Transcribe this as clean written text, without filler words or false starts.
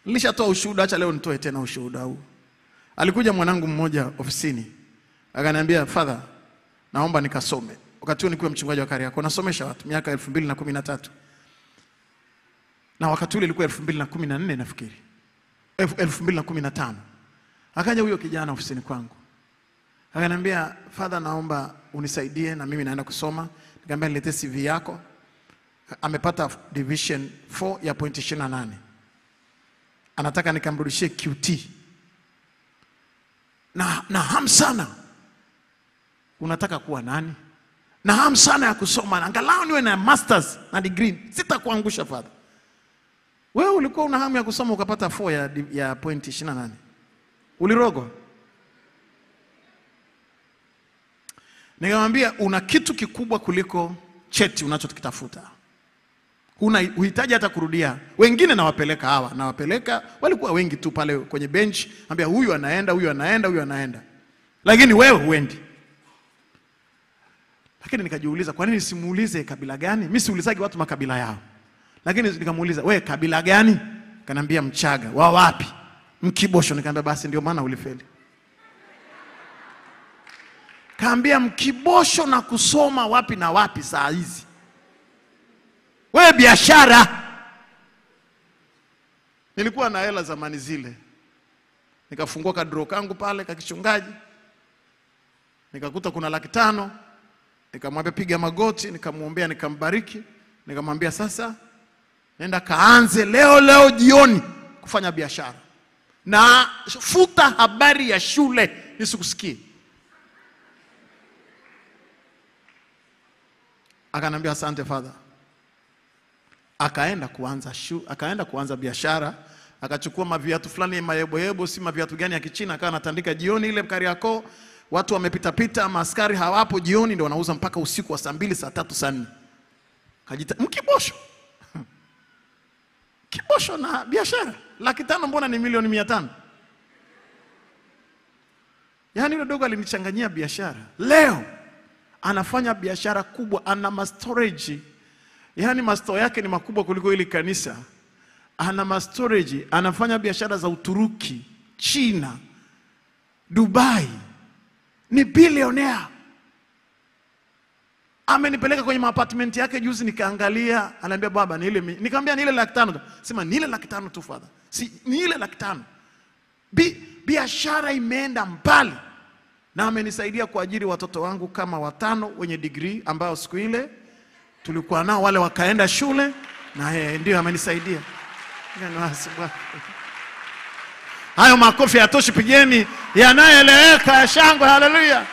Nilishatoa ushuhuda, acha leo nitoe tena ushuhuda huu. Alikuja mwanangu mmoja ofisini. Akaniambia, "Father, naomba nikasome." Wakati huo nilikuwa mchungaji wa Kariakoo, nasomesha watu miaka 2013. Na wakati ule ilikuwa 2014 nafikiri. 2015. Akaja huyo kijana ofisini kwangu. Akaniambia, "Father, naomba unisaidie na mimi naenda kusoma." Nikamwambia, "Niletee CV yako." Amepata division 4 ya point 28. Anataka nikamrudishie QT. Na hamu sana. Unataka kuwa nani? Na hamu sana ya kusoma. Angalau niwe na masters na degree. Sitakuangusha Father. Wewe ulikuwa una hamu ya kusoma ukapata 4 ya point 28. Ulirogwa? Nikamwambia, una kitu kikubwa kuliko cheti unachokitafuta. Uhitaji hata kurudia. Wengine nawapeleka hawa, nawapeleka, walikuwa wengi tu pale kwenye bench, ambia huyu anaenda, huyu anaenda, huyu anaenda. Lakini wewe huendi. Lakini nikajiuliza, kwa nini simuulize kabila gani? Mimi siulizagi watu makabila yao. Lakini nikamuuliza, "Wewe kabila gani?" Kanambia, "Mchaga." "Wa wapi?" "Mkibosho." Nikamwambia, "Basi ndio maana ulifeli." Kaambia, "Mkibosho na kusoma wapi na wapi saa hizi? Wewe biashara." Nilikuwa na hela zamani zile. Nikafungua kadro kangu pale kakichungaji. Nikakuta kuna 500,000. Nikamwambia, "Piga magoti." Nikamuombea, nikambariki. Nikamwambia, "Sasa nenda kaanze leo jioni kufanya biashara. Na futa habari ya shule nisikusikie." Akanambia, "Asante Father." Akaenda kuanza biashara. Akachukua maviatu fulani mayebo, si maviatu gani ya Kichina, akawa anatandika jioni ile Kariakoo. Watu wamepita, maaskari hawapo, jioni ndio wanauza mpaka usiku wa saa 2, saa 3, saa 4. Kajita Mkibosho. Kibosho na biashara 500,000 mbona ni 1,500,000? Yaani yule dogo alinichanganyia biashara. Leo anafanya biashara kubwa, ana storage. Yaani store yake ni makubwa kuliko ile kanisa. Ana storage, anafanya biashara za Uturuki, China, Dubai. Ni billionaire. Amenipeleka kwenye apartment yake juzi nikaangalia, ananiambia, "Baba, ni ile." Nikamwambia, "Ni ile 500,000. Sema, "Ni ile 500,000 tu Father." "Si, ni ile 500,000. Biashara imeenda mbali. Na amenisaidia kuajiri watoto wangu kama 5 wenye degree ambao siku ile tulikuwa nao wale wakaenda shule, na ndio amenisaidia. Hayo makofi yatoshi, pigeni yanayoeleweka ya shangwe. Haleluya.